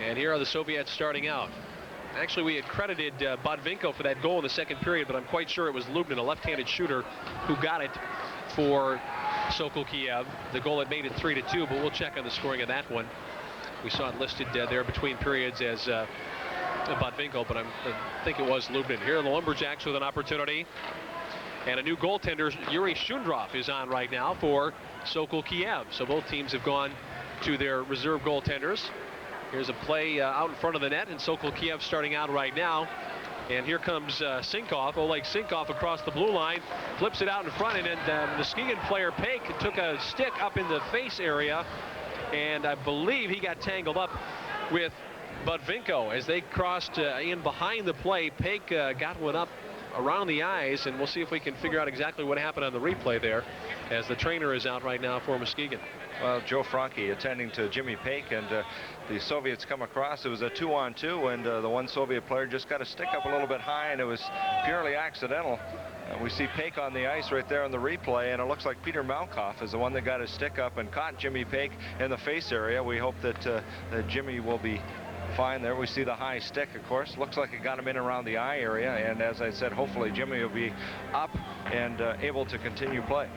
And here are the Soviets starting out. Actually, we had credited Botvinko for that goal in the second period, but I'm quite sure it was Lubnin, a left-handed shooter, who got it for Sokol Kiev. The goal had made it 3-2, but we'll check on the scoring of that one. We saw it listed there between periods as Botvinko, but I think it was Lubnin. Here are the Lumberjacks with an opportunity. And a new goaltender, Yuri Shundrov, is on right now for Sokol Kiev. So both teams have gone to their reserve goaltenders. Here's a play out in front of the net, and Sokol Kiev starting out right now. And here comes Sinkov, Oleg Sinkov across the blue line, flips it out in front, and then Muskegon player Paik took a stick up in the face area, and I believe he got tangled up with Botvinko as they crossed in behind the play. Paik got one up around the eyes, and we'll see if we can figure out exactly what happened on the replay there, as the trainer is out right now for Muskegon. Well, Joe Franke attending to Jimmy Paik, and the Soviets come across. It was a 2-on-2, and the one Soviet player just got a stick up a little bit high, and it was purely accidental. We see Paik on the ice right there on the replay, and it looks like Peter Malkoff is the one that got his stick up and caught Jimmy Paik in the face area. We hope that, that Jimmy will be fine there. We see the high stick, of course. Looks like it got him in around the eye area, and as I said, hopefully Jimmy will be up and able to continue play.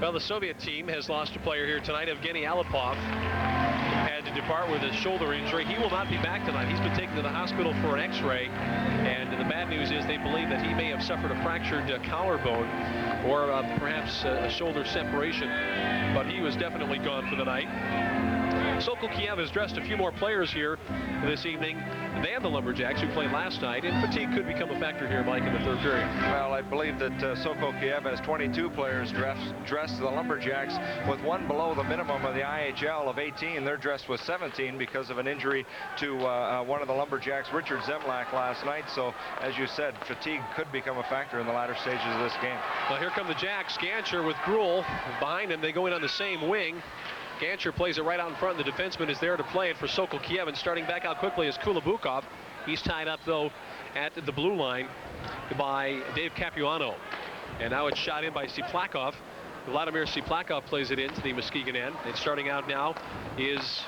Well, the Soviet team has lost a player here tonight. Evgeny Alipov had to depart with a shoulder injury. He will not be back tonight. He's been taken to the hospital for an x-ray, and the bad news is they believe that he may have suffered a fractured collarbone or perhaps a shoulder separation, but he was definitely gone for the night. Sokol Kiev has dressed a few more players here this evening than the Lumberjacks, who played last night, and fatigue could become a factor here, Mike, in the third period. Well, I believe that Sokol Kiev has 22 players dressed. The Lumberjacks, with one below the minimum of the IHL of 18, they're dressed with 17 because of an injury to one of the Lumberjacks, Richard Zemlak, last night. So, as you said, fatigue could become a factor in the latter stages of this game. Well, here come the Jacks. Gancher with Gruel behind him. They go in on the same wing. Gancher plays it right out in front, and the defenseman is there to play it for Sokol Kiev, and starting back out quickly is Kulabukov. He's tied up, though, at the blue line by Dave Capuano. And now it's shot in by Siplakov. Vladimir Siplakov plays it into the Muskegon end. And starting out now is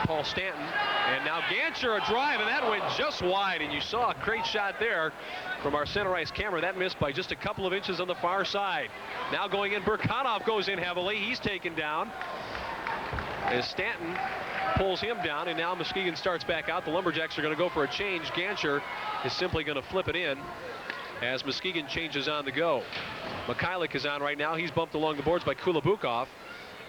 Paul Stanton. And now Gancher, a drive, and that went just wide. And you saw a great shot there from our center ice camera. That missed by just a couple of inches on the far side. Now going in, Burkhanov goes in heavily. He's taken down as Stanton pulls him down, and now Muskegon starts back out. The Lumberjacks are going to go for a change. Gancher is simply going to flip it in as Muskegon changes on the go. Mikhailuk is on right now. He's bumped along the boards by Kulabukov.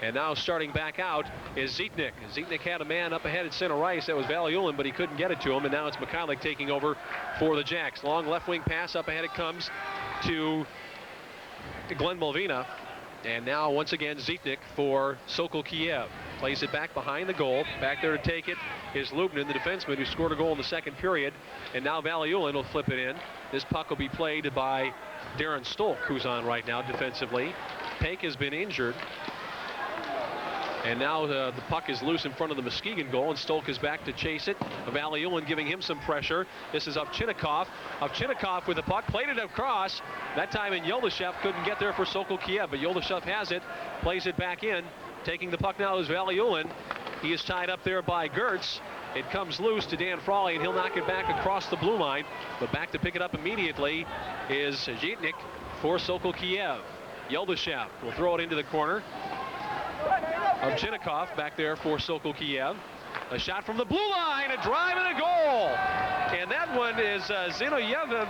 And now starting back out is Zitnik. Zitnik had a man up ahead at center ice. That was Valiulin, but he couldn't get it to him. And now it's Mikhailuk taking over for the Jacks. Long left wing pass up ahead. It comes to Glenn Malvina. And now once again Zitnik for Sokol Kiev. Plays it back behind the goal. Back there to take it is Lubnin, the defenseman, who scored a goal in the second period. And now Valiulin will flip it in. This puck will be played by Darren Stolk, who's on right now defensively. Paik has been injured. And now the puck is loose in front of the Muskegon goal, and Stolk is back to chase it. Valiulin giving him some pressure. This is Ovchinnikov. Ovchinnikov with the puck, played it across. That time in Yoldashev couldn't get there for Sokol Kiev, but Yoldashev has it, plays it back in. Taking the puck now is Valiulin. He is tied up there by Gertz. It comes loose to Dan Frawley, and he'll knock it back across the blue line. But back to pick it up immediately is Zitnik for Sokol Kiev. Yoldashev will throw it into the corner. Ovchinnikov back there for Sokol Kiev. A shot from the blue line, a drive and a goal. And that one is Zinoviev,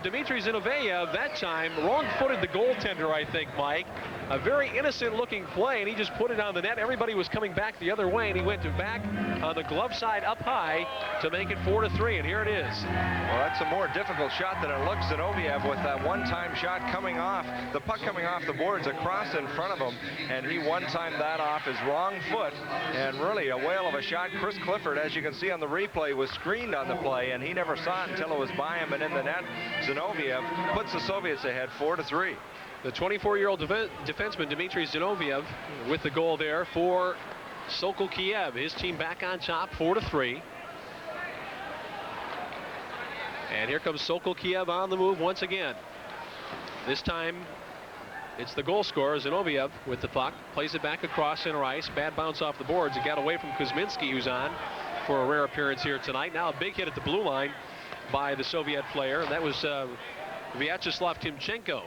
Dmitry Zinoviev, that time wrong-footed the goaltender, I think, Mike. A very innocent-looking play, and he just put it on the net. Everybody was coming back the other way, and he went to back on the glove side up high to make it 4-3, and here it is. Well, that's a more difficult shot than it looks. Zinoviev with that one-time shot coming off, the puck coming off the boards across in front of him, and he one-timed that off his wrong foot, and really a whale of a shot. Chris Clifford, as you can see on the replay, was screened on the play, and he never saw it until it was by him and in the net. Zinoviev puts the Soviets ahead 4-3. The 24-year-old defenseman Dmitry Zinoviev with the goal there for Sokol Kiev. His team back on top, 4-3. And here comes Sokol Kiev on the move once again. This time It's the goal scorer, Zinoviev, with the puck. Plays it back across center ice. Bad bounce off the boards. It got away from Kuzminski, who's on for a rare appearance here tonight. Now a big hit at the blue line by the Soviet player. And that was Vyacheslav Timchenko,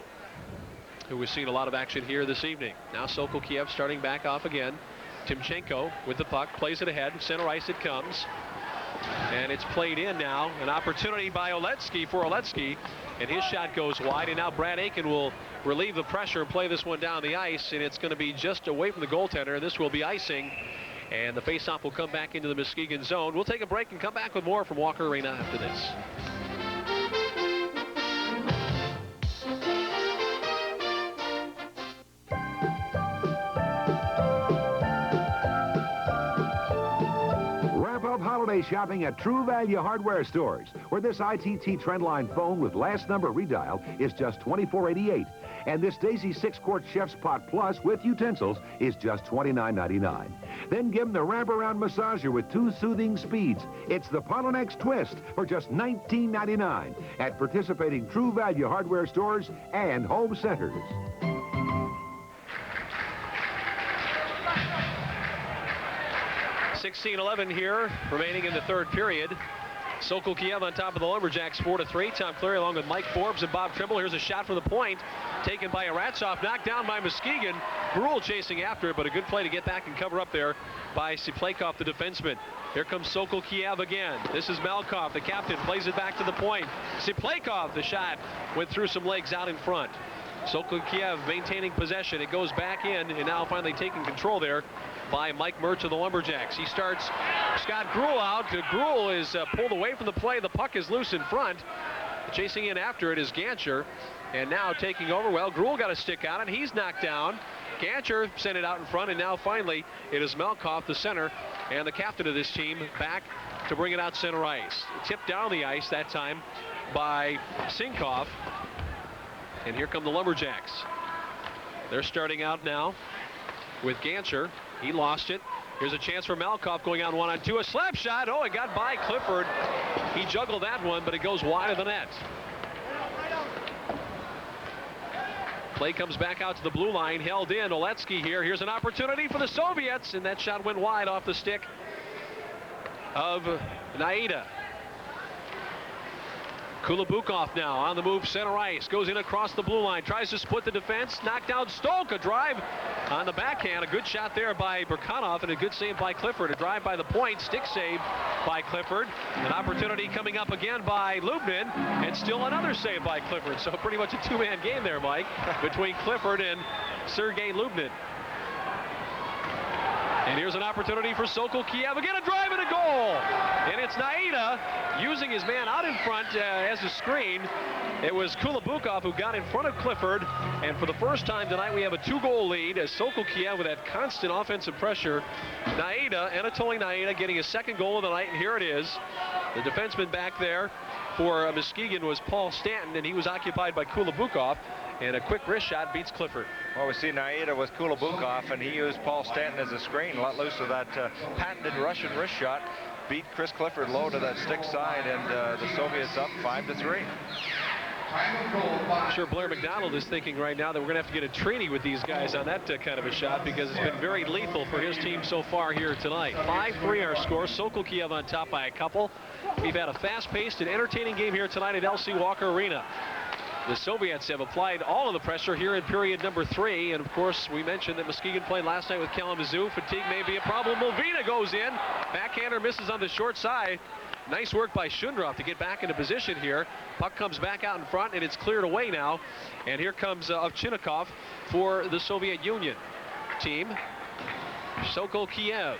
who was seeing a lot of action here this evening. Now Sokol Kiev starting back off again. Timchenko with the puck. Plays it ahead. Center ice it comes. And it's played in now. An opportunity by Oletsky for Oletsky. And his shot goes wide. And now Brad Aiken will relieve the pressure and play this one down the ice. And it's going to be just away from the goaltender. This will be icing. And the faceoff will come back into the Muskegon zone. We'll take a break and come back with more from Walker Arena after this. Holiday shopping at True Value Hardware stores, where this ITT Trendline phone with last number redial is just $24.88, and this Daisy 6-quart Chef's Pot Plus with utensils is just $29.99. Then give them the wraparound massager with 2 soothing speeds. It's the Polonex Twist for just $19.99 at participating True Value Hardware stores and home centers. 16-11 here, remaining in the third period. Sokol Kiev on top of the Lumberjacks, 4-3. Tom Cleary along with Mike Forbes and Bob Trimble. Here's a shot from the point, taken by Aratsov, knocked down by Muskegon. Gruel chasing after it, but a good play to get back and cover up there by Siplakov, the defenseman. Here comes Sokol Kiev again. This is Malkov, the captain, plays it back to the point. Siplakov, the shot, went through some legs out in front. Sokol Kiev maintaining possession. It goes back in, and now finally taking control there by Mike Murch of the Lumberjacks. He starts Scott Gruel out. Gruel is pulled away from the play. The puck is loose in front. Chasing in after it is Gancher. And now taking over. Well, Gruel got a stick on it. He's knocked down. Gancher sent it out in front. And now finally it is Malkov, the center, and the captain of this team, back to bring it out center ice. Tipped down the ice that time by Sinkov. And here come the Lumberjacks. They're starting out now with Gancher. He lost it. Here's a chance for Malkov going on 1-on-2. A slap shot. Oh, it got by Clifford. He juggled that one, but it goes wide of the net. Play comes back out to the blue line. Held in. Oletsky here. Here's an opportunity for the Soviets, and that shot went wide off the stick of Naida. Kulabukov now on the move, center ice, goes in across the blue line, tries to split the defense, knocked down Stolk, a drive on the backhand, a good shot there by Burkanov, and a good save by Clifford, a drive by the point, stick save by Clifford, an opportunity coming up again by Lubnin, and still another save by Clifford, so pretty much a two-man game there, Mike, between Clifford and Sergei Lubnin. And here's an opportunity for Sokol Kiev. Again, a drive and a goal. And it's Naida using his man out in front as a screen. It was Kulabukov who got in front of Clifford. And for the first time tonight, we have a 2-goal lead as Sokol Kiev with that constant offensive pressure. Anatoly Naida getting his second goal of the night. And here it is. The defenseman back there for Muskegon was Paul Stanton, and he was occupied by Kulabukov. And a quick wrist shot beats Clifford. Well, we see Naida with Kulabukov, and he used Paul Stanton as a screen. Let loose of that patented Russian wrist shot. Beat Chris Clifford low to that stick side, and the Soviets up 5-3. I'm sure Blair McDonald is thinking right now that we're going to have to get a treaty with these guys on that kind of a shot, because it's been very lethal for his team so far here tonight. 5-3 our score. Sokol Kiev on top by a couple. We've had a fast-paced and entertaining game here tonight at LC Walker Arena. The Soviets have applied all of the pressure here in period number 3. And, of course, we mentioned that Muskegon played last night with Kalamazoo. Fatigue may be a problem. Mulvina goes in. Backhander misses on the short side. Nice work by Shundrov to get back into position here. Puck comes back out in front, and it's cleared away now. And here comes Ovchinnikov for the Soviet Union team. Sokol Kiev.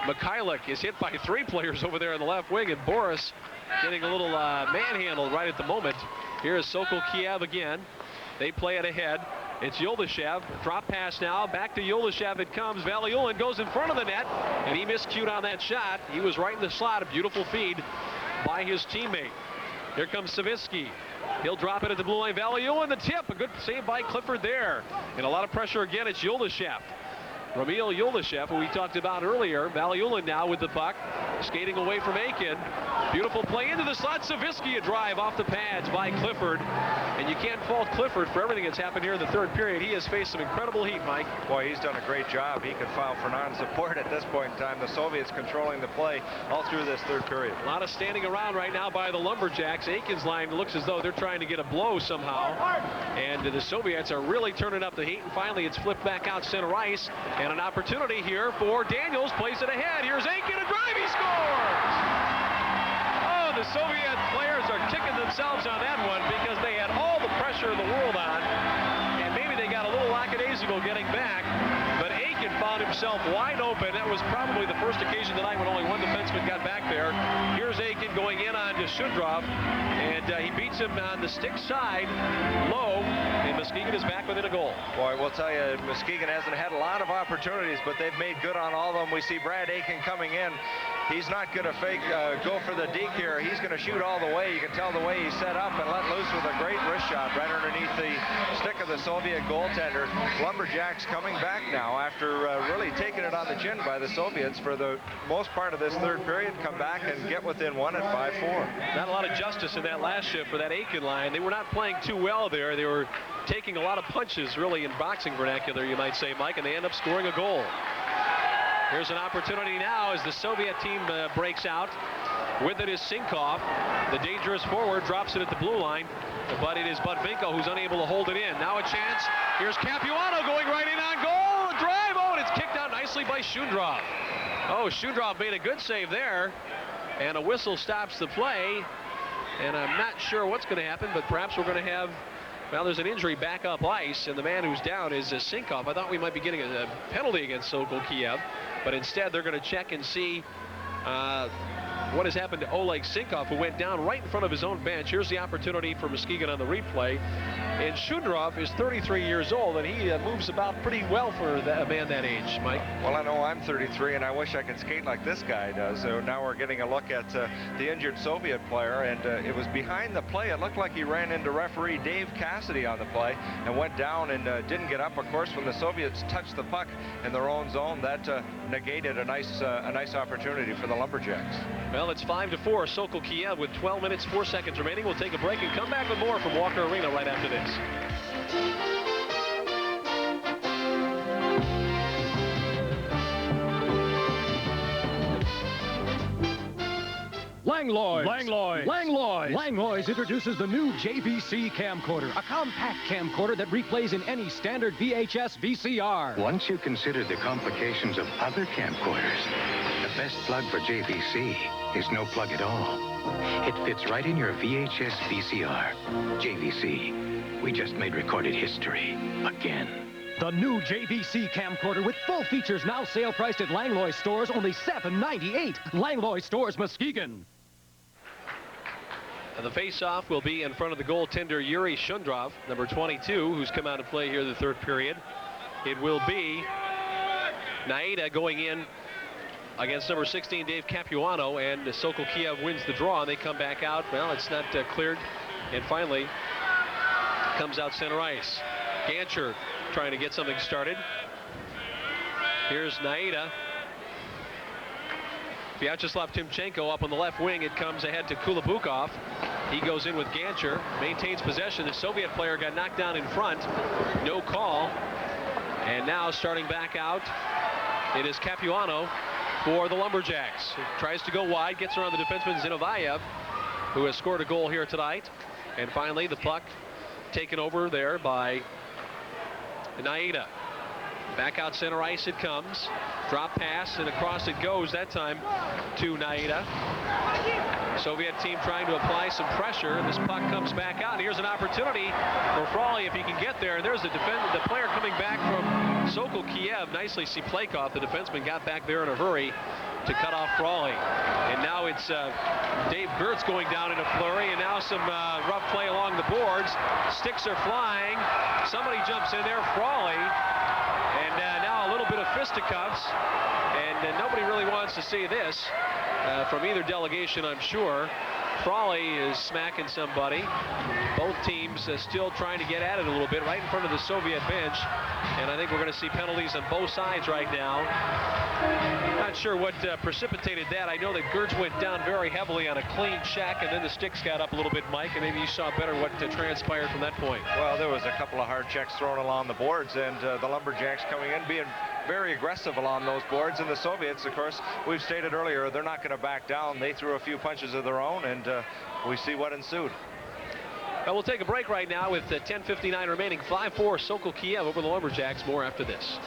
Mikhailuk is hit by 3 players over there on the left wing, and Boris getting a little manhandled right at the moment. Here is Sokol Kiev again. They play it ahead. It's Yuldashev. Drop pass now. Back to Yuldashev it comes. Valiulin goes in front of the net, and he miscued on that shot. He was right in the slot. A beautiful feed by his teammate. Here comes Savitsky. He'll drop it at the blue line. Valiulin the tip. A good save by Clifford there. And a lot of pressure again. It's Yuldashev. Ramil Yuldashev, who we talked about earlier. Valiulin now with the puck, skating away from Aiken. Beautiful play into the slot. Savitsky, a drive off the pads by Clifford. And you can't fault Clifford for everything that's happened here in the third period. He has faced some incredible heat, Mike. Boy, he's done a great job. He can foul for non-support at this point in time. The Soviets controlling the play all through this third period. A lot of standing around right now by the Lumberjacks. Aiken's line looks as though they're trying to get a blow somehow. And the Soviets are really turning up the heat. And finally, it's flipped back out center ice. And an opportunity here for Daniels. Plays it ahead. Here's Aiken, a drive. He scores! Oh, the Soviet players are kicking themselves on that one because they had all the pressure in the world on. And maybe they got a little lackadaisical getting back. But Aiken found himself wide open. That was probably the first occasion tonight when only one defenseman got back there. Here's Aiken going in on to Shudrov. And he beats him on the stick side low. And Muskegon is back within a goal. Boy, we'll tell you, Muskegon hasn't had a lot of opportunities, but they've made good on all of them. We see Brad Aiken coming in. He's not going to go for the deke here. He's going to shoot all the way. You can tell the way he's set up and let loose with a great wrist shot right underneath the stick of the Soviet goaltender. Lumberjacks coming back now after really taking it on the chin by the Soviets for the most part of this third period. Come back and get within one at 5-4. Not a lot of justice in that last shift for that Aiken line. They were not playing too well there. They were taking a lot of punches, really, in boxing vernacular, you might say, Mike, and they end up scoring a goal. Here's an opportunity now as the Soviet team breaks out. With it is Sinkov. The dangerous forward drops it at the blue line, but it is Budvinko who's unable to hold it in. Now a chance. Here's Capuano going right in on goal. A drive. Oh, and it's kicked out nicely by Shudrov. Oh, Shudrov made a good save there, and a whistle stops the play. And I'm not sure what's going to happen, but perhaps we're going to have, well, there's an injury back up ice, and the man who's down is Sinkov. I thought we might be getting a penalty against Sokol Kiev, but instead they're going to check and see what has happened to Oleg Sinkov, who went down right in front of his own bench. Here's the opportunity for Muskegon on the replay. And Shudrov is 33 years old, and he moves about pretty well for a man that age, Mike. Well, I know I'm 33, and I wish I could skate like this guy does. So now we're getting a look at the injured Soviet player, and it was behind the play. It looked like he ran into referee Dave Cassidy on the play and went down and didn't get up. Of course, when the Soviets touched the puck in their own zone, that negated a nice opportunity for the Lumberjacks. Well, it's 5-4. Sokol Kiev with 12 minutes, 4 seconds remaining. We'll take a break and come back with more from Walker Arena right after this. Langlois introduces the new JVC camcorder, a compact camcorder that replays in any standard VHS VCR. Once you consider the complications of other camcorders, the best plug for JVC is no plug at all. It fits right in your VHS VCR. JVC, we just made recorded history again. The new JVC camcorder with full features now sale priced at Langlois stores only $7.98. Langlois stores, Muskegon. And the face-off will be in front of the goaltender Yuri Shudrov, number 22, who's come out to play here the third period. It will be Naida going in against number 16, Dave Capuano, and Sokol Kiev wins the draw, and they come back out. Well, it's not cleared, and finally comes out center ice. Gancher trying to get something started. Here's Naida. Vyacheslav Timchenko up on the left wing. It comes ahead to Kulabukov. He goes in with Gancher, maintains possession. The Soviet player got knocked down in front. No call. And now starting back out, it is Capuano for the Lumberjacks. Tries to go wide, gets around the defenseman Zinoviev, who has scored a goal here tonight. And finally, the puck taken over there by Naida. Back out center ice it comes. Drop pass, and across it goes that time to Naida. Soviet team trying to apply some pressure, and this puck comes back out. Here's an opportunity for Frawley if he can get there. And there's the player coming back from Sokol Kiev. Nicely Siplakov, the defenseman, got back there in a hurry to cut off Frawley. And now it's Dave Gertz going down in a flurry, and now some rough play along the boards. Sticks are flying. Somebody jumps in there, Frawley. And now a little bit of fisticuffs, and nobody really wants to see this from either delegation, I'm sure. Frawley is smacking somebody. Both teams still trying to get at it a little bit right in front of the Soviet bench, and I think we're going to see penalties on both sides right now. not sure what precipitated that. I know that Gertz went down very heavily on a clean check, and then the sticks got up a little bit, Mike, and maybe you saw better what transpired from that point. Well, there was a couple of hard checks thrown along the boards, and the Lumberjacks coming in being very aggressive along those boards. And the Soviets, of course, we've stated earlier, they're not going to back down. They threw a few punches of their own, and we see what ensued. Well, we'll take a break right now with 10:59 remaining. 5-4 Sokol Kiev over the Lumberjacks. More after this.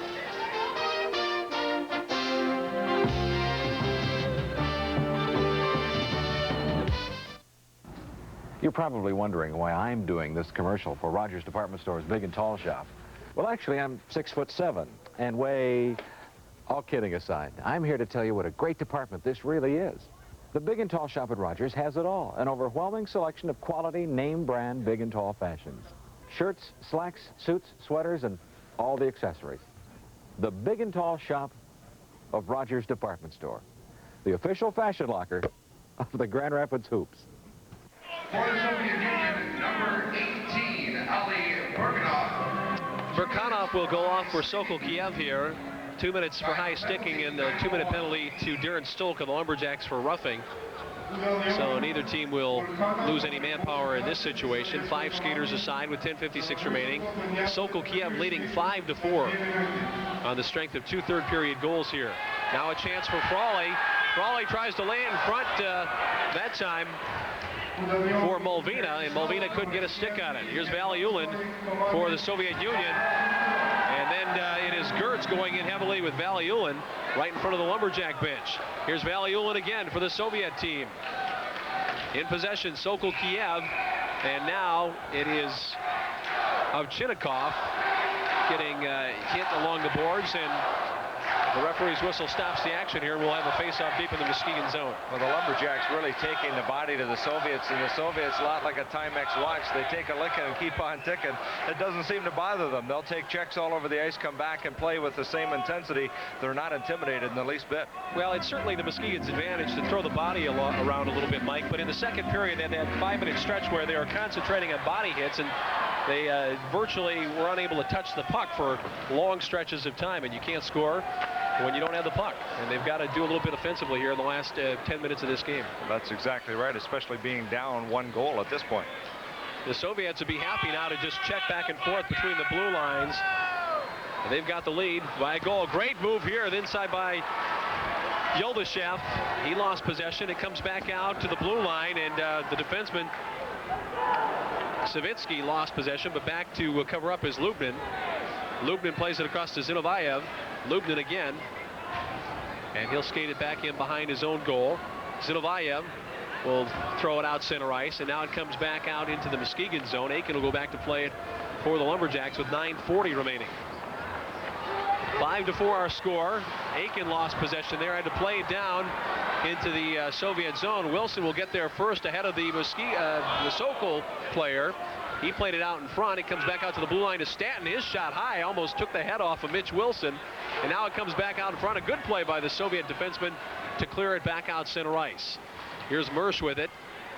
You're probably wondering why I'm doing this commercial for Rogers Department Store's Big and Tall Shop. Well, actually, I'm 6'7" and weigh, all kidding aside, I'm here to tell you what a great department this really is. The Big and Tall Shop at Rogers has it all. An overwhelming selection of quality, name brand Big and Tall fashions. Shirts, slacks, suits, sweaters, and all the accessories. The Big and Tall Shop of Rogers Department Store. The official fashion locker of the Grand Rapids Hoops. For the Soviet Union, number 18, Ali Burganov. Burkanov will go off for Sokol Kiev here. 2 minutes for high sticking and the 2-minute penalty to Darren Stolk of the Lumberjacks for roughing. So neither team will lose any manpower in this situation. 5 skaters aside with 10:56 remaining. Sokol Kiev leading 5-4 on the strength of 2 third-period goals here. Now a chance for Frawley. Frawley tries to lay in front that time for Malvina, and Malvina couldn't get a stick on it. Here's Valiulin for the Soviet Union. And then it is Gertz going in heavily with Valiulin right in front of the Lumberjack bench. Here's Valiulin again for the Soviet team. In possession, Sokol Kiev. And now it is Ovchinnikov getting hit along the boards, and the referee's whistle stops the action here. We'll have a face-off deep in the Muskegon zone. Well, the Lumberjacks really taking the body to the Soviets, and the Soviets, a lot like a Timex watch, they take a licking and keep on ticking. It doesn't seem to bother them. They'll take checks all over the ice, come back and play with the same intensity. They're not intimidated in the least bit. Well, it's certainly the Muskegon's advantage to throw the body around a little bit, Mike, but in the second period, they had that 5-minute stretch where they were concentrating on body hits, and they virtually were unable to touch the puck for long stretches of time, and you can't score when you don't have the puck. And they've got to do a little bit offensively here in the last 10 minutes of this game. That's exactly right, especially being down 1 goal at this point. The Soviets would be happy now to just check back and forth between the blue lines. They've got the lead by a goal. Great move here, inside by Yoldashev. He lost possession. It comes back out to the blue line, and the defenseman Savitsky lost possession, but back to cover up is Lubnin. Lubnin plays it across to Zinoviev. Lubnin again, and he'll skate it back in behind his own goal. Zinoviev will throw it out center ice, and now it comes back out into the Muskegon zone. Aiken will go back to play it for the Lumberjacks with 9:40 remaining. 5-4 our score. Aiken lost possession there, had to play it down into the Soviet zone. Wilson will get there first ahead of the Sokol player. He played it out in front. It comes back out to the blue line to Stanton. His shot high almost took the head off of Mitch Wilson. And now it comes back out in front. A good play by the Soviet defenseman to clear it back out center ice. Here's Mersch with it.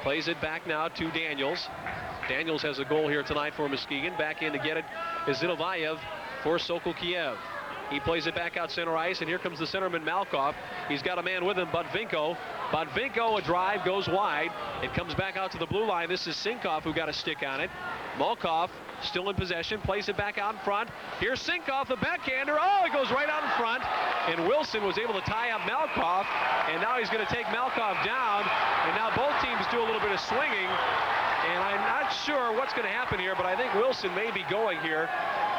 Plays it back now to Daniels. Daniels has a goal here tonight for Muskegon. Back in to get it is Zinoviev for Sokol Kiev. He plays it back out center ice, and here comes the centerman Malkov. He's got a man with him, Botvinko. Botvinko, a drive, goes wide. It comes back out to the blue line. This is Sinkov who got a stick on it. Malkov still in possession, plays it back out in front. Here's Sinkov, the backhander. Oh, it goes right out in front. And Wilson was able to tie up Malkov, and now he's going to take Malkov down. And now both teams do a little bit of swinging. And I'm not sure what's going to happen here, but I think Wilson may be going here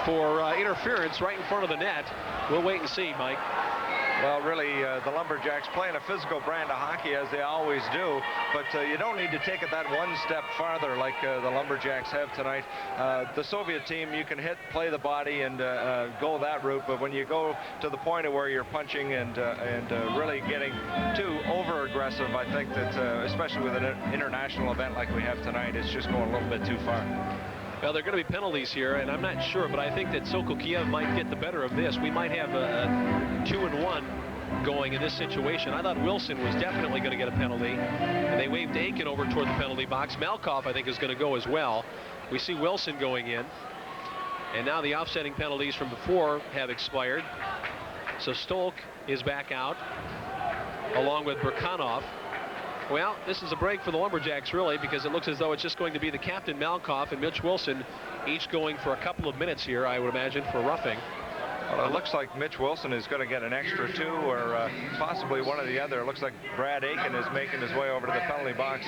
for interference right in front of the net. We'll wait and see, Mike. Well, really, the Lumberjacks playing a physical brand of hockey as they always do, but you don't need to take it that one step farther like the Lumberjacks have tonight. The Soviet team, you can play the body and go that route, but when you go to the point of where you're punching and really getting too over-aggressive, I think that, especially with an international event like we have tonight, it's just going a little bit too far. Well, there are going to be penalties here, and I'm not sure, but I think that Sokol Kiev might get the better of this. We might have a 2-1 going in this situation. I thought Wilson was definitely going to get a penalty, and they waved Aiken over toward the penalty box. Malkov, I think, is going to go as well. We see Wilson going in, and now the offsetting penalties from before have expired. So Stolk is back out, along with Burkanov. Well, this is a break for the Lumberjacks, really, because it looks as though it's just going to be the captain, Malkoff, and Mitch Wilson, each going for a couple of minutes here, I would imagine, for roughing. Well, it looks like Mitch Wilson is going to get an extra 2 or possibly one or the other. It looks like Brad Aiken is making his way over to the penalty box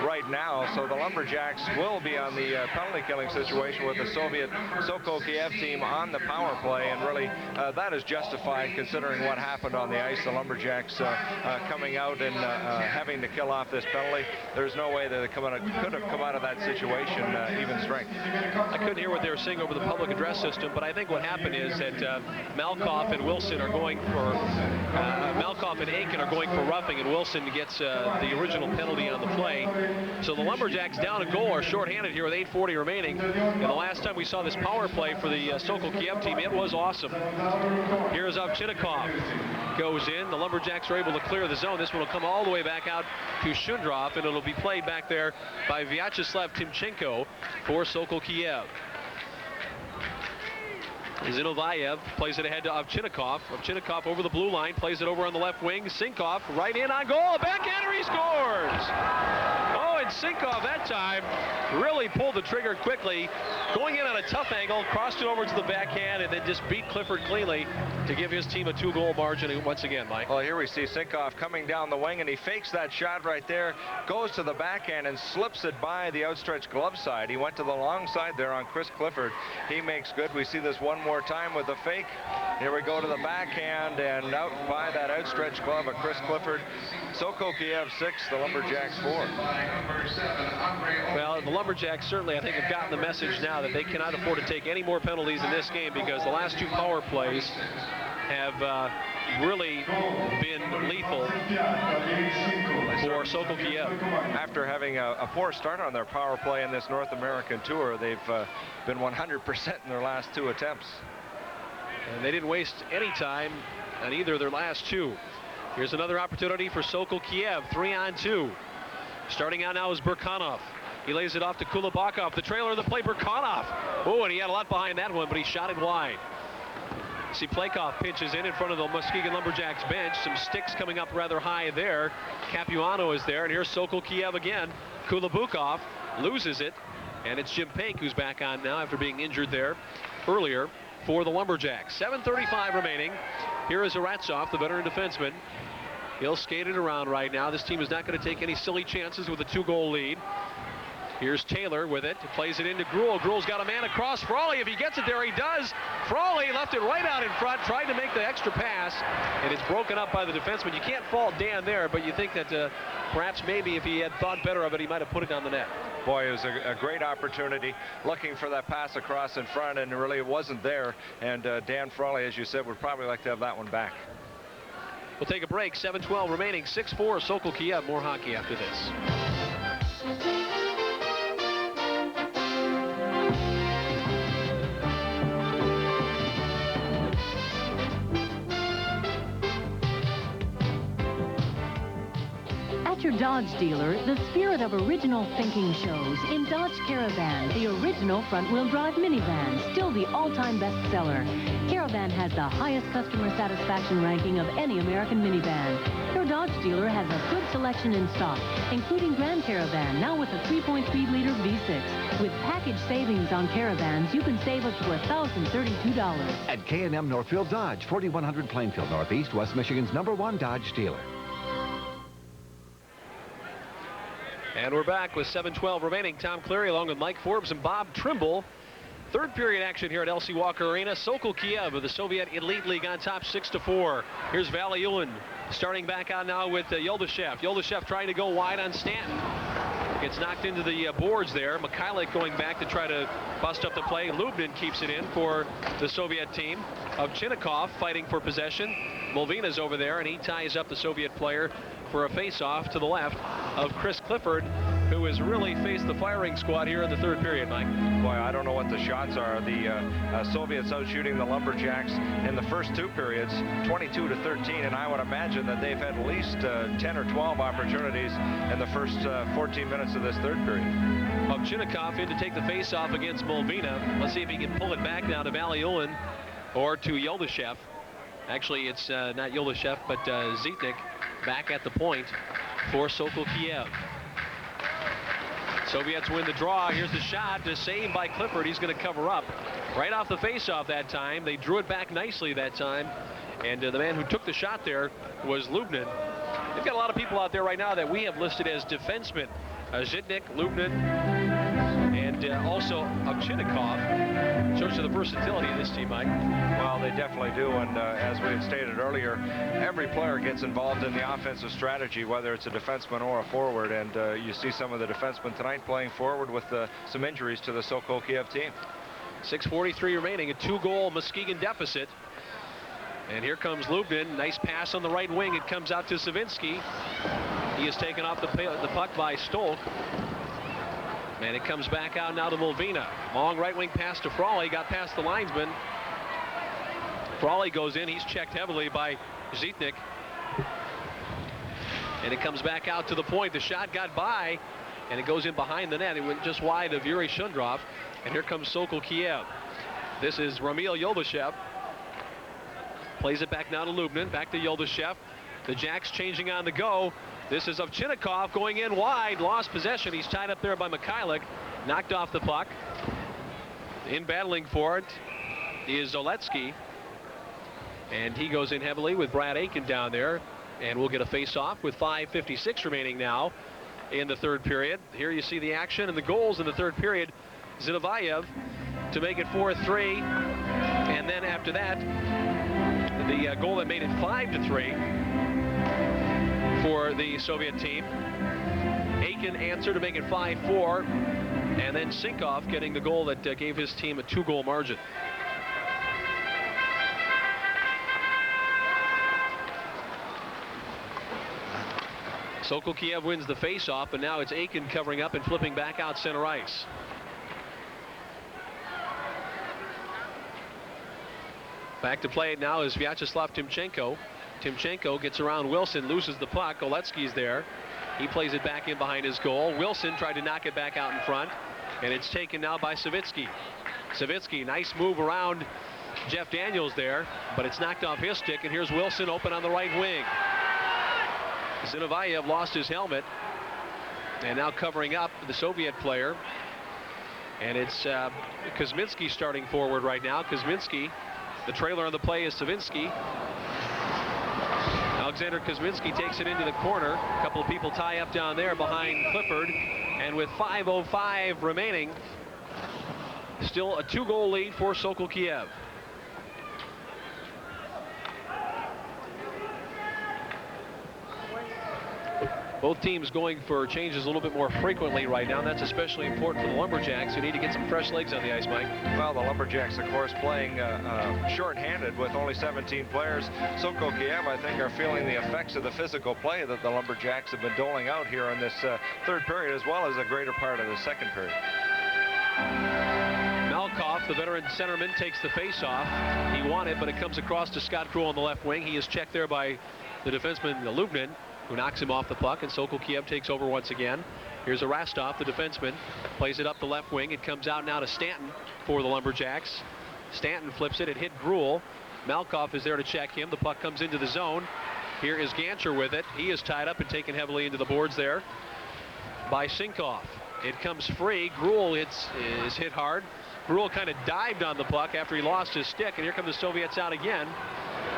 right now. So the Lumberjacks will be on the penalty killing situation with the Soviet Sokol Kiev team on the power play. And really, that is justified considering what happened on the ice. The Lumberjacks coming out and having to kill off this penalty. There's no way that they could have come out of that situation even strength. I couldn't hear what they were saying over the public address system, but I think what happened is that Malkoff and Wilson are going for Malkoff and Aiken are going for roughing, and Wilson gets the original penalty on the play. So the Lumberjacks down a goal are shorthanded here with 8:40 remaining. And the last time we saw this power play for the Sokol Kiev team, it was awesome. Here's Ovchinnikov. Goes in. The Lumberjacks are able to clear the zone. This one will come all the way back out to Shundrov, and it'll be played back there by Vyacheslav Timchenko for Sokol Kiev. Zinoviev plays it ahead to Ovchinnikov. Ovchinnikov over the blue line, plays it over on the left wing. Sinkov right in on goal. Backhander, he scores! Oh, and Sinkov that time really pulled the trigger quickly. Going in on a tough angle, crossed it over to the backhand, and then just beat Clifford cleanly to give his team a 2-goal margin once again, Mike. Well, here we see Sinkov coming down the wing, and he fakes that shot right there, goes to the backhand and slips it by the outstretched glove side. He went to the long side there on Chris Clifford. He makes good. We see this one more time with the fake. Here we go to the backhand and out by that outstretched glove of Chris Clifford. Sokol Kiev 6, the Lumberjacks 4. Well, the Lumberjacks certainly, I think, have gotten the message now that they cannot afford to take any more penalties in this game, because the last 2 power plays have really been lethal for Sokol Kiev. After having a poor start on their power play in this North American tour, they've been 100% in their last 2 attempts. And they didn't waste any time on either of their last 2. Here's another opportunity for Sokol Kiev, 3-on-2. Starting out now is Burkanov. He lays it off to Kulabakov. The trailer of the play, Burkanov. Oh, and he had a lot behind that one, but he shot it wide. See, Plakov pitches in front of the Muskegon Lumberjacks bench. Some sticks coming up rather high there. Capuano is there, and here's Sokol Kiev again. Kulabukov loses it, and it's Jim Pake who's back on now after being injured there earlier for the Lumberjacks. 7:35 remaining. Here is Aratsov, the veteran defenseman. He'll skate it around right now. This team is not going to take any silly chances with a 2-goal lead. Here's Taylor with it. Plays it into Gruel. Gruel's got a man across. Frawley, if he gets it there, he does. Frawley left it right out in front, tried to make the extra pass, and it's broken up by the defenseman. You can't fault Dan there, but you think that perhaps maybe if he had thought better of it, he might have put it on the net. Boy, it was a great opportunity, looking for that pass across in front, and really it wasn't there. And Dan Frawley, as you said, would probably like to have that one back. We'll take a break. 7:12 remaining. 6-4 Sokol Kiev. More hockey after this. At your Dodge dealer, the spirit of original thinking shows in Dodge Caravan, the original front-wheel drive minivan, still the all-time bestseller. Caravan has the highest customer satisfaction ranking of any American minivan. Your Dodge dealer has a good selection in stock, including Grand Caravan, now with a 3.3-liter V6. With package savings on Caravans, you can save up to $1,032. At K&M Northfield Dodge, 4100 Plainfield Northeast, West Michigan's #1 Dodge dealer. And we're back with 7:12 remaining. Tom Cleary along with Mike Forbes and Bob Trimble. Third period action here at LC Walker Arena. Sokol Kiev of the Soviet Elite League on top 6-4. Here's Valiulin starting back out now with Yoldashev. Yoldashev trying to go wide on Stanton. Gets knocked into the boards there. Mikhailuk going back to try to bust up the play. Lubnin keeps it in for the Soviet team. Ovchinnikov fighting for possession. Molvina's over there, and he ties up the Soviet player for a face-off to the left of Chris Clifford, who has really faced the firing squad here in the third period, Mike. Boy, I don't know what the shots are. The Soviets out shooting the Lumberjacks in the first 2 periods, 22-13, and I would imagine that they've had at least 10 or 12 opportunities in the first 14 minutes of this third period. Ovchinnikov in to take the face-off against Molvina. Let's see if he can pull it back now to Valiulin or to Yoldashev. Actually, it's not Yolashev, but Zitnik back at the point for Sokol Kiev. Soviets win the draw. Here's the shot. The save by Clifford. He's going to cover up right off the faceoff that time. They drew it back nicely that time. And the man who took the shot there was Lubnin. They've got a lot of people out there right now that we have listed as defensemen. Zitnik, Lubnin, and also Ovchinnikov. Shows you the versatility of this team, Mike. Well, they definitely do, and as we had stated earlier, every player gets involved in the offensive strategy, whether it's a defenseman or a forward, and you see some of the defensemen tonight playing forward with some injuries to the Sokol Kiev team. 6:43 remaining, a 2-goal Muskegon deficit. And here comes Lubnin. Nice pass on the right wing. It comes out to Savinsky. He is taken off the puck by Stolk. And it comes back out now to Mulvina. Long right wing pass to Frawley. Got past the linesman. Frawley goes in. He's checked heavily by Zitnik. And it comes back out to the point. The shot got by. And it goes in behind the net. It went just wide of Yuri Shundrov. And here comes Sokol Kiev. This is Ramil Yolashev. Plays it back now to Lubnin. Back to Yolashev. The Jacks changing on the go. This is Ovchinnikov going in wide. Lost possession. He's tied up there by Mikhailuk. Knocked off the puck. In battling for it is Zoletsky. And he goes in heavily with Brad Aiken down there. And we'll get a face-off with 5:56 remaining now in the third period. Here you see the action and the goals in the third period. Zinoviev to make it 4-3. And then after that, the goal that made it 5-3 for the Soviet team. Aiken answered to make it 5-4, and then Sinkov getting the goal that gave his team a 2-goal margin. Sokol Kiev wins the face-off, and now it's Aiken covering up and flipping back out center ice. Back to play it now is Vyacheslav Timchenko. Timchenko gets around Wilson, loses the puck. Oletsky's there. He plays it back in behind his goal. Wilson tried to knock it back out in front, and it's taken now by Savitsky. Savitsky, nice move around Jeff Daniels there, but it's knocked off his stick, and here's Wilson open on the right wing. Zinoviev lost his helmet, and now covering up the Soviet player. And it's Kuzminski starting forward right now. Kuzminski. The trailer on the play is Savinsky. Alexander Kuzminski takes it into the corner. A couple of people tie up down there behind Clifford. And with 5:05 remaining, still a 2-goal lead for Sokol Kiev. Both teams going for changes a little bit more frequently right now, and that's especially important for the Lumberjacks, who need to get some fresh legs on the ice, Mike. Well, the Lumberjacks, of course, playing short-handed with only 17 players. Sokol Kiev, I think, are feeling the effects of the physical play that the Lumberjacks have been doling out here in this third period, as well as a greater part of the second period. Malkoff, the veteran centerman, takes the face-off. He won it, but it comes across to Scott Krul on the left wing. He is checked there by the defenseman Lubnin, who knocks him off the puck, and Sokol Kiev takes over once again. Here's Rastov, the defenseman, plays it up the left wing. It comes out now to Stanton for the Lumberjacks. Stanton flips it. It hit Gruel. Malkoff is there to check him. The puck comes into the zone. Here is Gancher with it. He is tied up and taken heavily into the boards there by Sinkov. It comes free. Gruel is hit hard. Gruel kind of dived on the puck after he lost his stick, and here come the Soviets out again.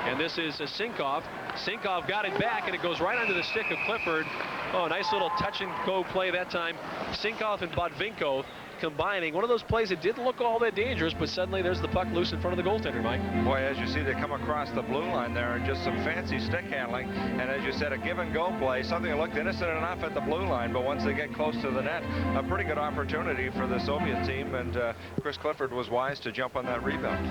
And this is Sinkov. Sinkov got it back, and it goes right onto the stick of Clifford. Oh, nice little touch-and-go play that time. Sinkov and Botvinko combining. One of those plays that didn't look all that dangerous, but suddenly there's the puck loose in front of the goaltender, Mike. Boy, as you see, they come across the blue line there, and just some fancy stick handling. And as you said, a give-and-go play, something that looked innocent enough at the blue line, but once they get close to the net, a pretty good opportunity for the Soviet team, and Chris Clifford was wise to jump on that rebound.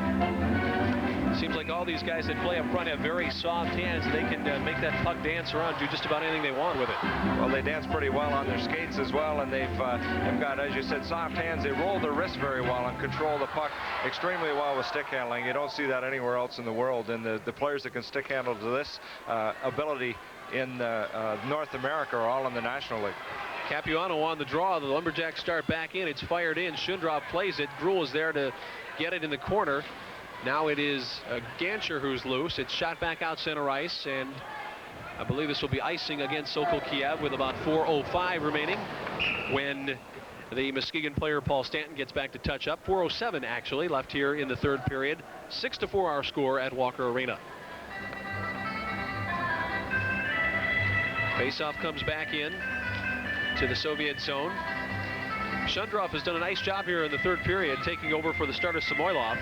Seems like all these guys that play up front have very soft hands. They can make that puck dance around, do just about anything they want with it. Well, they dance pretty well on their skates as well, and they've got, as you said, soft hands. They roll their wrists very well and control the puck extremely well with stick handling. You don't see that anywhere else in the world, and the players that can stick handle to this ability in North America are all in the National League. Capuano on the draw. The Lumberjacks start back in. It's fired in. Shundrov plays it. Gruel is there to get it in the corner. Now it is Gancher who's loose. It's shot back out center ice, and I believe this will be icing against Sokol Kiev with about 4:05 remaining when the Muskegon player Paul Stanton gets back to touch up. 4:07 actually left here in the third period. 6-4 our score at Walker Arena. Faceoff comes back in to the Soviet zone. Shundroff has done a nice job here in the third period, taking over for the starter Samoylov.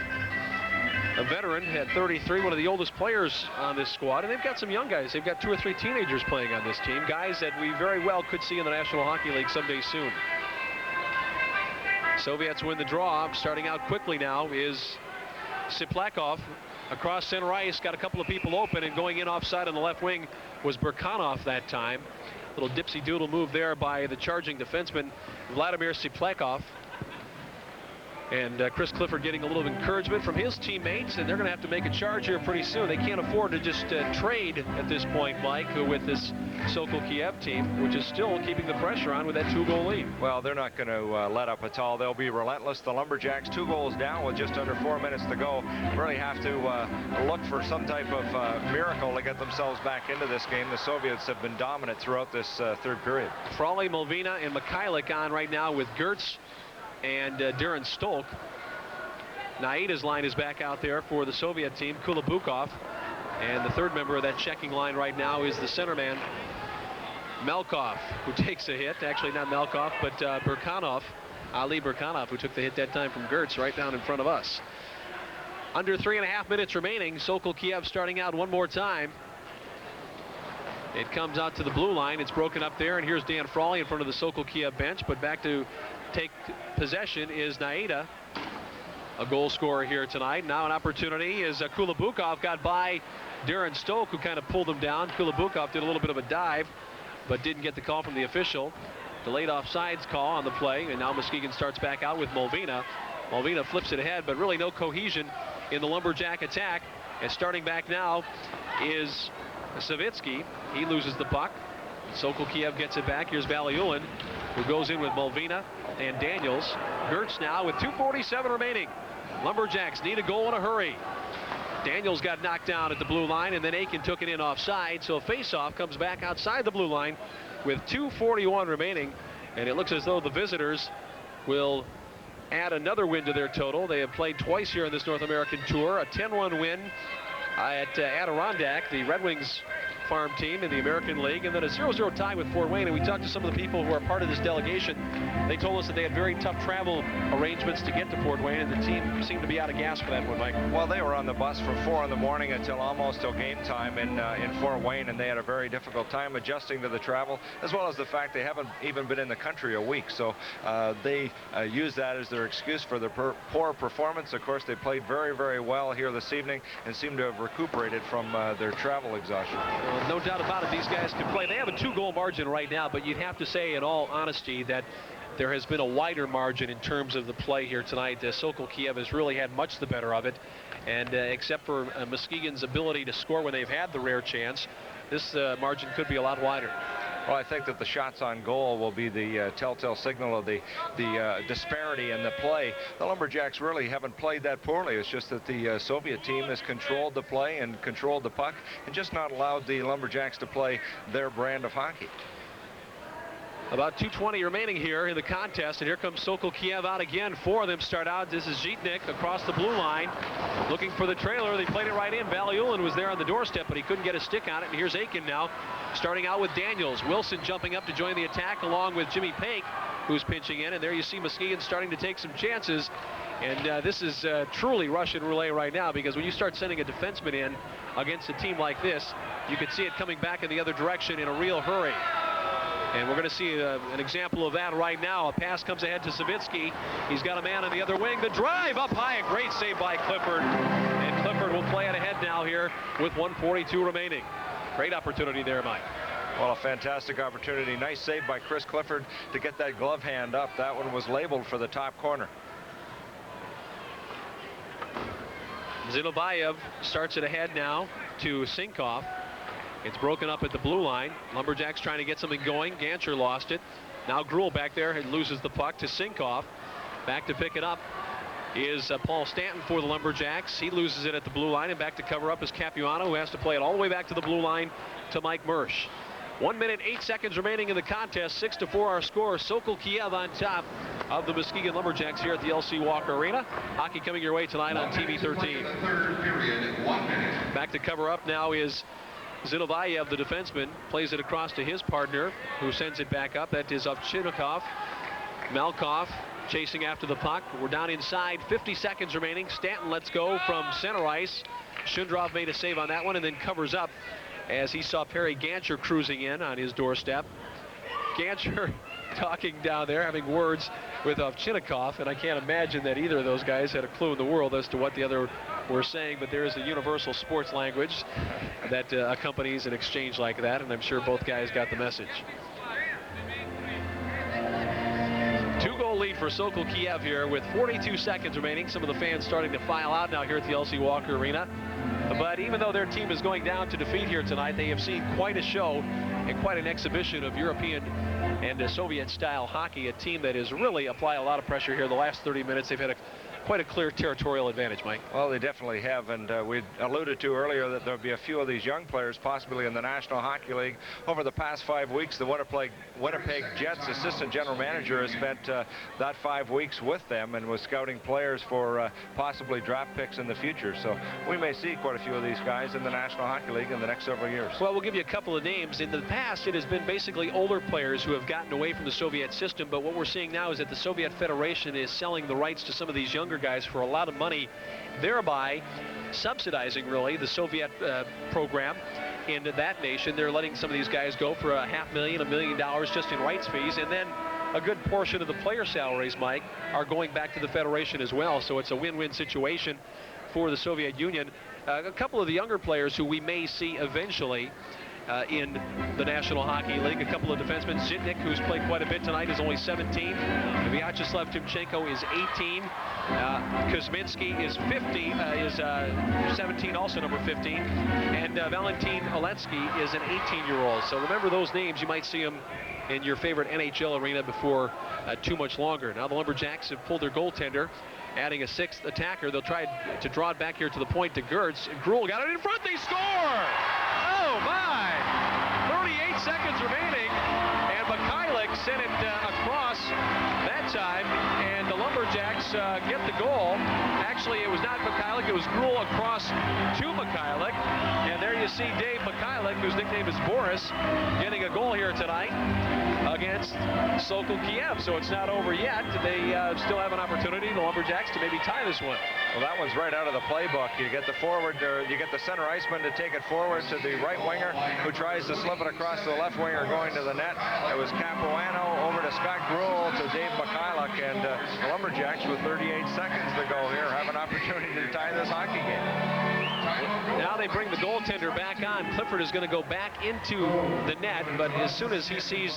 A veteran at 33, one of the oldest players on this squad, and they've got some young guys. They've got 2 or 3 teenagers playing on this team, guys that we very well could see in the National Hockey League someday soon. Soviets win the draw. Starting out quickly now is Siplakov across center ice, got a couple of people open, and going in offside on the left wing was Burkanov that time. Little dipsy doodle move there by the charging defenseman Vladimir Siplakov. And Chris Clifford getting a little encouragement from his teammates, and they're going to have to make a charge here pretty soon. They can't afford to just trade at this point, Mike, with this Sokol Kiev team, which is still keeping the pressure on with that 2-goal lead. Well, they're not going to let up at all. They'll be relentless. The Lumberjacks 2 goals down with just under 4 minutes to go. Really have to look for some type of miracle to get themselves back into this game. The Soviets have been dominant throughout this third period. Frawley, Molvina, and Mikhailuk on right now with Gertz and Darren Stolk. Naida's line is back out there for the Soviet team, Kulabukov. And the third member of that checking line right now is the centerman, Melkov, who takes a hit. Actually, not Melkov, but Burkanov, Ali Burkanov, who took the hit that time from Gertz right down in front of us. Under 3.5 minutes remaining. Sokol Kiev starting out one more time. It comes out to the blue line. It's broken up there, and here's Dan Frawley in front of the Sokol Kiev bench. But back to take possession is Naida, a goal scorer here tonight. Now an opportunity is Kulabukov got by Darren Stolk, who kind of pulled him down. Kulabukov did a little bit of a dive, but didn't get the call from the official. Delayed offsides call on the play, and now Muskegon starts back out with Molvina. Molvina flips it ahead, but really no cohesion in the Lumberjack attack. And starting back now is Savitsky. He loses the puck. Sokol Kiev gets it back. Here's Valiulin, who goes in with Molvina and Daniels. Gertz now with 2:47 remaining. Lumberjacks need a goal in a hurry. Daniels got knocked down at the blue line, and then Aiken took it in offside. So a face-off comes back outside the blue line with 2:41 remaining. And it looks as though the visitors will add another win to their total. They have played twice here in this North American tour. A 10-1 win at Adirondack, the Red Wings farm team in the American League, and then a 0-0 tie with Fort Wayne. And we talked to some of the people who are part of this delegation. They told us that they had very tough travel arrangements to get to Fort Wayne, and the team seemed to be out of gas for that one, Mike. Well, they were on the bus from 4 in the morning until almost till game time in Fort Wayne, and they had a very difficult time adjusting to the travel, as well as the fact they haven't even been in the country a week. So they use that as their excuse for their poor performance. Of course, they played very, very well here this evening and seem to have recuperated from their travel exhaustion. No doubt about it, these guys can play. They have a 2-goal margin right now, but you'd have to say in all honesty that there has been a wider margin in terms of the play here tonight. Sokol Kiev has really had much the better of it, and except for Muskegon's ability to score when they've had the rare chance, this margin could be a lot wider. Well, I think that the shots on goal will be the telltale signal of the disparity in the play. The Lumberjacks really haven't played that poorly. It's just that the Soviet team has controlled the play and controlled the puck and just not allowed the Lumberjacks to play their brand of hockey. About 2:20 remaining here in the contest, and here comes Sokol Kiev out again. 4 of them start out. This is Zhitnik across the blue line, looking for the trailer. They played it right in. Valiulin was there on the doorstep, but he couldn't get a stick on it. And here's Aiken now, starting out with Daniels. Wilson jumping up to join the attack, along with Jimmy Pake, who's pinching in. And there you see Muskegon starting to take some chances. And this is truly Russian roulette right now, because when you start sending a defenseman in against a team like this, you can see it coming back in the other direction in a real hurry. And we're going to see an example of that right now. A pass comes ahead to Savitsky. He's got a man on the other wing. The drive up high. A great save by Clifford. And Clifford will play it ahead now here with 1:42 remaining. Great opportunity there, Mike. Well, a fantastic opportunity. Nice save by Chris Clifford to get that glove hand up. That one was labeled for the top corner. Zinoviev starts it ahead now to Sinkov. It's broken up at the blue line. Lumberjacks trying to get something going. Gancher lost it. Now Gruel back there and loses the puck to Sinkov. Back to pick it up is Paul Stanton for the Lumberjacks. He loses it at the blue line, and back to cover up is Capuano, who has to play it all the way back to the blue line to Mike Mersch. 1 minute, 8 seconds remaining in the contest. 6-4 our score. Sokol Kiev on top of the Muskegon Lumberjacks here at the LC Walker Arena. Hockey coming your way tonight on TV 13. Back to cover up now is Zinoviev, the defenseman, plays it across to his partner, who sends it back up. That is Ovchinnikov. Malkov chasing after the puck. We're down inside. 50 seconds remaining. Stanton lets go from center ice. Shundrov made a save on that one and then covers up as he saw Perry Gancher cruising in on his doorstep. Gancher talking down there, having words with Ovchinnikov, and I can't imagine that either of those guys had a clue in the world as to what the other were saying, but there is a universal sports language that accompanies an exchange like that, and I'm sure both guys got the message. 2-goal lead for Sokol Kiev here with 42 seconds remaining. Some of the fans starting to file out now here at the LC Walker Arena. But even though their team is going down to defeat here tonight, they have seen quite a show and quite an exhibition of European and Soviet-style hockey. A team that has really applied a lot of pressure here the last 30 minutes. They've had quite a clear territorial advantage, Mike. Well, they definitely have, and we alluded to earlier that there'll be a few of these young players possibly in the National Hockey League. Over the past 5 weeks, the Winnipeg Jets assistant general manager has spent that 5 weeks with them and was scouting players for possibly draft picks in the future. So we may see quite a few of these guys in the National Hockey League in the next several years. Well, we'll give you a couple of names. In the past, it has been basically older players who have gotten away from the Soviet system, but what we're seeing now is that the Soviet Federation is selling the rights to some of these younger guys for a lot of money, thereby subsidizing really the Soviet program in that nation. They're letting some of these guys go for $500,000, $1 million just in rights fees, and then a good portion of the player salaries, Mike, are going back to the Federation as well. So it's a win-win situation for the Soviet Union. A couple of the younger players who we may see eventually in the National Hockey League. A couple of defensemen. Zitnik, who's played quite a bit tonight, is only 17. Vyacheslav Timchenko is 18. Kuzminski is 17, also number 15. And Valentin Oletsky is an 18-year-old. So remember those names. You might see them in your favorite NHL arena before too much longer. Now the Lumberjacks have pulled their goaltender, adding a 6th attacker. They'll try to draw it back here to the point to Gertz. Gruel got it in front. They score! Oh, my! 38 seconds remaining, and Mikhailuk sent it across that time, and the Lumberjacks get the goal. Actually, it was not Mikhailuk, it was Gruel across to Mikhailuk, and there you see Dave Mikhailuk, whose nickname is Boris, getting a goal here tonight against Sokol Kiev. So it's not over yet. They still have an opportunity, the Lumberjacks, to maybe tie this one. Well, that one's right out of the playbook. You get the forward, you get the center iceman to take it forward to the right winger, who tries to slip it across to the left winger going to the net. It was Capuano over to Scott Gruel to Dave Mikhailuk, and the Lumberjacks with 38 seconds to go here have an opportunity to tie this hockey game. Now they bring the goaltender back on. Clifford is going to go back into the net, but as soon as he sees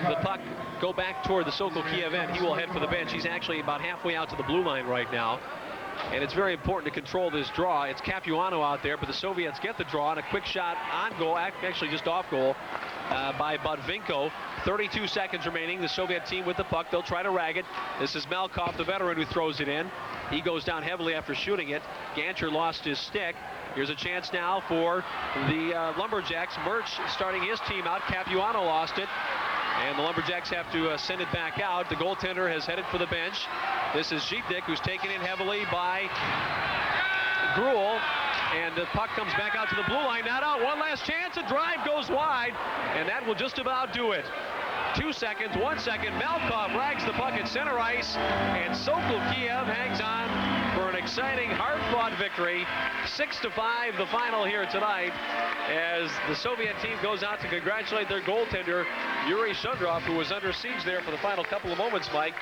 the puck go back toward the Sokol Kiev end, he will head for the bench. He's actually about halfway out to the blue line right now. And it's very important to control this draw. It's Capuano out there, but the Soviets get the draw, and a quick shot on goal, actually just off goal, by Botvinko. 32 seconds remaining. The Soviet team with the puck. They'll try to rag it. This is Malkov, the veteran, who throws it in. He goes down heavily after shooting it. Gancher lost his stick. Here's a chance now for the Lumberjacks. Merch starting his team out. Capuano lost it. And the Lumberjacks have to send it back out. The goaltender has headed for the bench. This is Zitnik, who's taken in heavily by Gruel. And the puck comes back out to the blue line. Not out. One last chance. A drive goes wide. And that will just about do it. 2 seconds, 1 second. Malkov rags the puck at center ice, and Sokol Kiev hangs on for an exciting, hard-fought victory. 6-5, the final here tonight, as the Soviet team goes out to congratulate their goaltender, Yuri Shundrov, who was under siege there for the final couple of moments, Mike.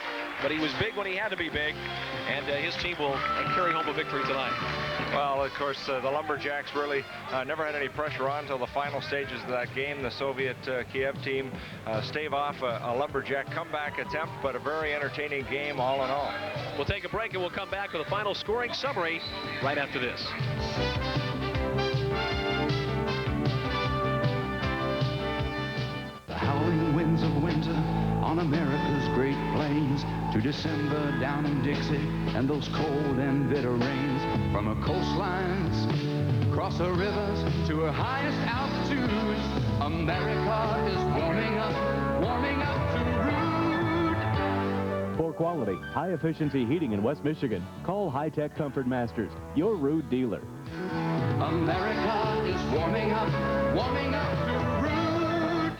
But he was big when he had to be big, and his team will carry home a victory tonight. Well, of course, the Lumberjacks really never had any pressure on until the final stages of that game. The Soviet Kiev team stave off a Lumberjack comeback attempt, but a very entertaining game all in all. We'll take a break, and we'll come back with a final scoring summary right after this. The howling winds of winter on America's great plains. to December down in Dixie and those cold and bitter rains. From her coastlines, across her rivers to her highest altitudes, America is warming up to root. For quality, high-efficiency heating in West Michigan, call High-Tech Comfort Masters, your Rude dealer. America is warming up to root.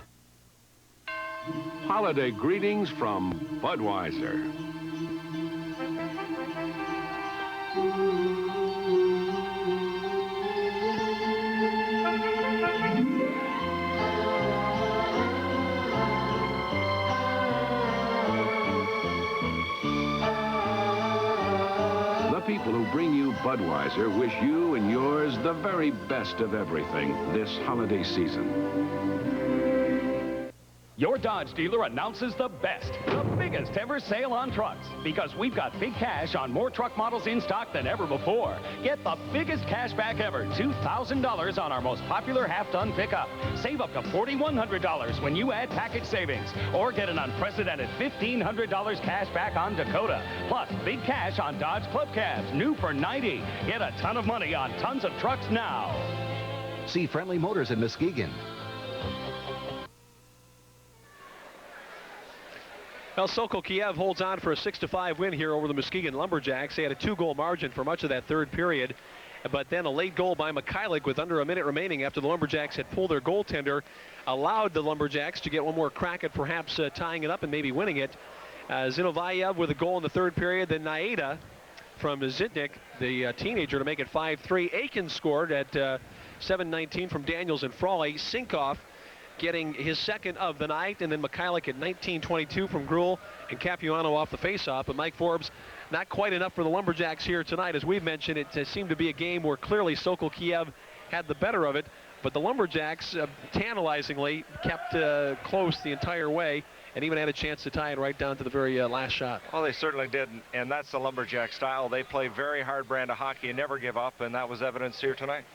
Holiday greetings from Budweiser. The people who bring you Budweiser wish you and yours the very best of everything this holiday season. Your Dodge dealer announces the biggest ever sale on trucks, because we've got big cash on more truck models in stock than ever before. Get the biggest cash back ever, $2,000 on our most popular half-ton pickup. Save up to $4,100 when you add package savings, or get an unprecedented $1,500 cash back on Dakota. Plus, big cash on Dodge Club Cabs, new for $90. Get a ton of money on tons of trucks now. See Friendly Motors in Muskegon. Well, Sokol Kiev holds on for a 6-5 win here over the Muskegon Lumberjacks. They had a 2-goal margin for much of that third period, but then a late goal by Mikhailuk with under a minute remaining after the Lumberjacks had pulled their goaltender allowed the Lumberjacks to get one more crack at perhaps tying it up and maybe winning it. Zinovayev with a goal in the third period, then Naeda from Zitnik, the teenager, to make it 5-3. Aiken scored at 7:19 from Daniels and Frawley. Sinkoff getting his second of the night, and then Mikhailuk at 19:22 from Gruel, and Capuano off the faceoff. But Mike Forbes, not quite enough for the Lumberjacks here tonight. As we've mentioned, it seemed to be a game where clearly Sokol Kiev had the better of it, but the Lumberjacks tantalizingly kept close the entire way and even had a chance to tie it right down to the very last shot. Well, they certainly did, and that's the Lumberjack style. They play very hard brand of hockey and never give up, and that was evidenced here tonight.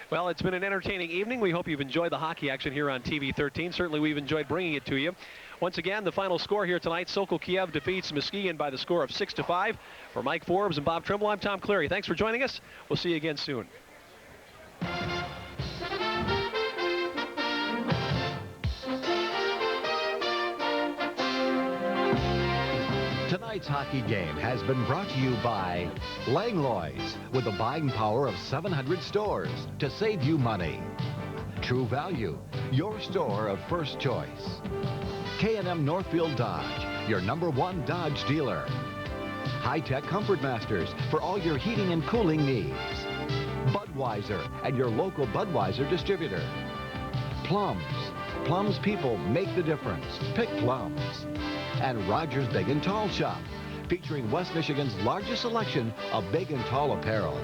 Well, it's been an entertaining evening. We hope you've enjoyed the hockey action here on TV 13. Certainly we've enjoyed bringing it to you. Once again, the final score here tonight, Sokol Kiev defeats Muskegon by the score of 6-5. For Mike Forbes and Bob Trimble, I'm Tom Cleary. Thanks for joining us. We'll see you again soon. Tonight's hockey game has been brought to you by Langlois, with a buying power of 700 stores to save you money. True Value, your store of first choice. K&M Northfield Dodge, your #1 Dodge dealer. High-Tech Comfort Masters for all your heating and cooling needs. Budweiser and your local Budweiser distributor. Plums. Plums people make the difference. Pick Plums. And Rogers Big and Tall Shop, featuring West Michigan's largest selection of big and tall apparel.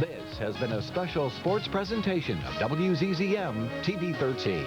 This has been a special sports presentation of WZZM TV 13.